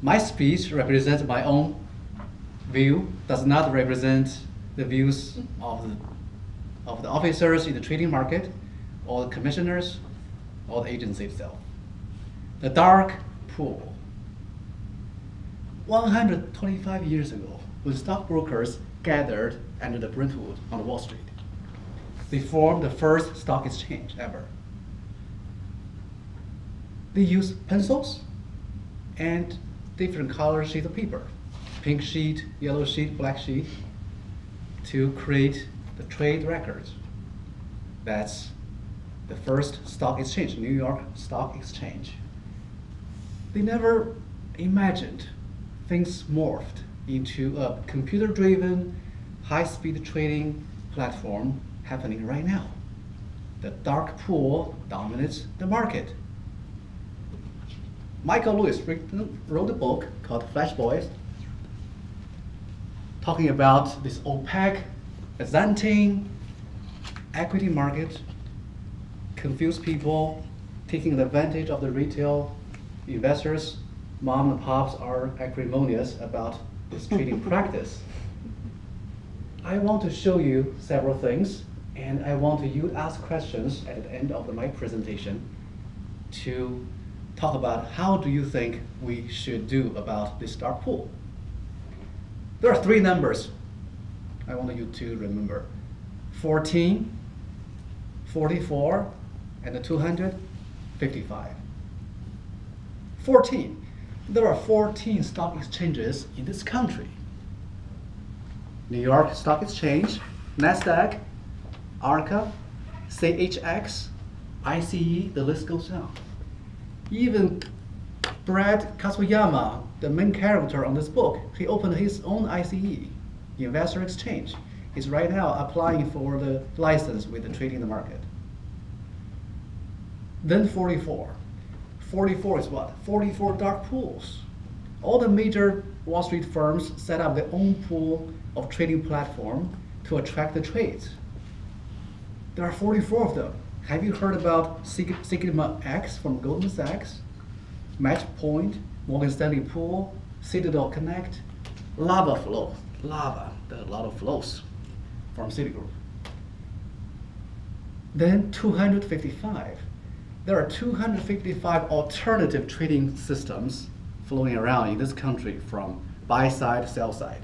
My speech represents my own view, does not represent the views of the officers in the trading market, or the commissioners, or the agency itself. The dark pool. 125 years ago, when stockbrokers gathered under the Brentwood on Wall Street, they formed the first stock exchange ever. They used pencils and different color sheets of paper, pink sheet, yellow sheet, black sheet, to create the trade records. That's the first stock exchange, New York Stock Exchange. They never imagined things morphed into a computer-driven, high-speed trading platform happening right now. The dark pool dominates the market. Michael Lewis wrote a book called Flash Boys, talking about this opaque, Byzantine equity market, confused people, taking advantage of the retail investors. Mom and pops are acrimonious about this trading practice. I want to show you several things, and I want you to ask questions at the end of my presentation to talk about how do you think we should do about this dark pool. There are three numbers I want you to remember: 14, 44, and 255. 14. There are 14 stock exchanges in this country. New York Stock Exchange, NASDAQ, ARCA, CHX, ICE, the list goes on. Even Brad Katsuyama, the main character on this book, he opened his own ICE, Investor Exchange. He's right now applying for the license with the trading in the market. Then 44. 44 is what? 44 dark pools. All the major Wall Street firms set up their own pool of trading platform to attract the trades. There are 44 of them. Have you heard about Sigma X from Goldman Sachs, Matchpoint, Morgan Stanley Pool, Citadel Connect, Lava Flow, Lava, there are a lot of flows from Citigroup. Then 255. There are 255 alternative trading systems flowing around in this country from buy side, sell side.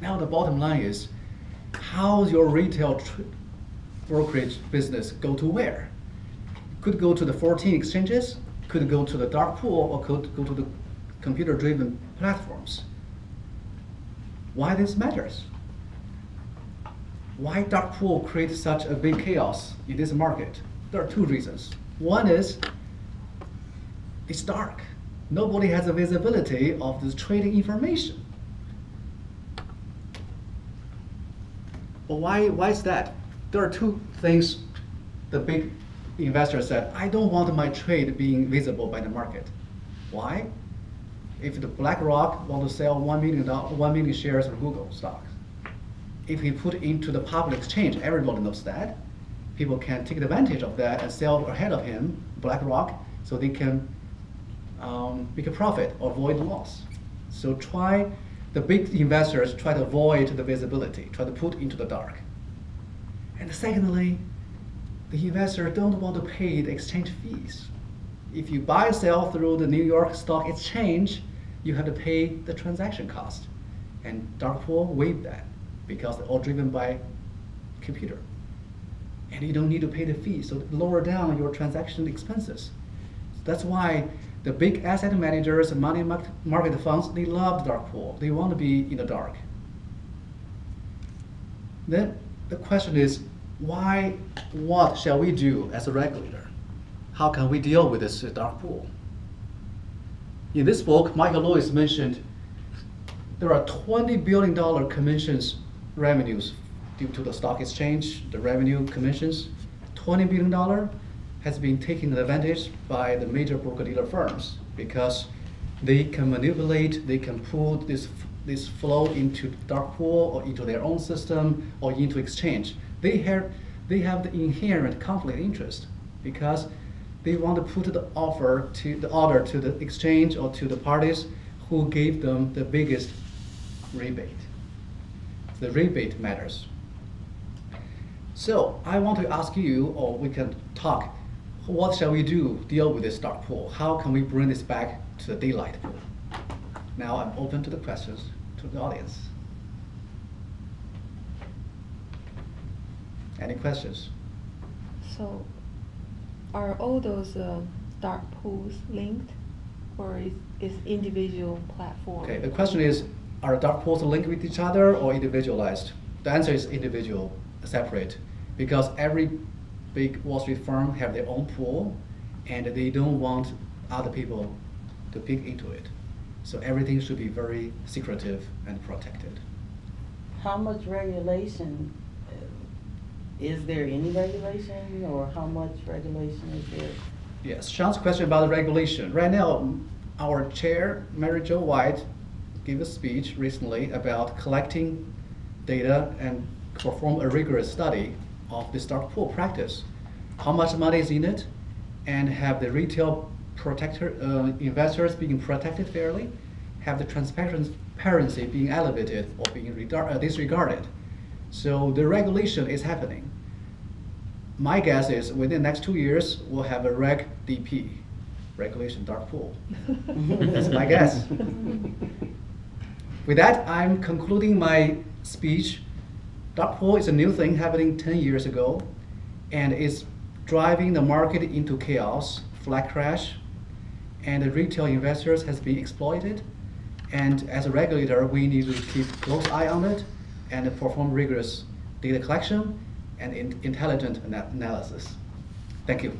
Now the bottom line is, how's your retail brokerage business go to where? Could go to the 14 exchanges, could go to the dark pool, or could go to the computer-driven platforms. Why this matters? Why dark pool creates such a big chaos in this market? There are two reasons. One is it's dark. Nobody has a visibility of this trading information. But why is that? There are two things the big investor said: I don't want my trade being visible by the market. Why? If the BlackRock want to sell 1 million shares of Google stocks, if he put it into the public exchange, everybody knows that. People can take advantage of that and sell ahead of him, BlackRock, so they can make a profit or avoid loss. So the big investors try to avoid the visibility, try to put into the dark. And secondly, the investors don't want to pay the exchange fees. If you buy and sell through the New York Stock Exchange, you have to pay the transaction cost. And dark pool waive that because they're all driven by computer. And you don't need to pay the fee, so lower down your transaction expenses. That's why the big asset managers and money market funds, they love the dark pool. They want to be in the dark. Then the question is, what shall we do as a regulator? How can we deal with this dark pool? In this book, Michael Lewis mentioned there are $20 billion commissions revenues due to the stock exchange, the revenue commissions. $20 billion has been taken advantage by the major broker-dealer firms because they can manipulate, they can pull this flow into dark pool or into their own system or into exchange. They have the inherent conflict of interest because they want to put the order to the exchange or to the parties who gave them the biggest rebate. The rebate matters. So I want to ask you, or we can talk, what shall we do deal with this dark pool? How can we bring this back to the daylight pool? Now I'm open to the questions to the audience. Any questions? So, are all those dark pools linked, or is individual platform? Okay, the question is, are dark pools linked with each other or individualized? The answer is individual, separate, because every big Wall Street firm have their own pool, and they don't want other people to peek into it. So everything should be very secretive and protected. How much regulation? Is there any regulation, or how much regulation is there? Yes, Sean's question about the regulation. Right now, our chair, Mary Jo White, gave a speech recently about collecting data and perform a rigorous study of this dark pool practice. How much money is in it, and have the retail investors being protected fairly, have the transparency being elevated or being disregarded. So the regulation is happening. My guess is within the next 2 years, we'll have a Reg DP, regulation dark pool. That's my guess. With that, I'm concluding my speech. Dark pool is a new thing happening 10 years ago, and it's driving the market into chaos, flat crash, and the retail investors has been exploited. And as a regulator, we need to keep a close eye on it and perform rigorous data collection and intelligent analysis. Thank you.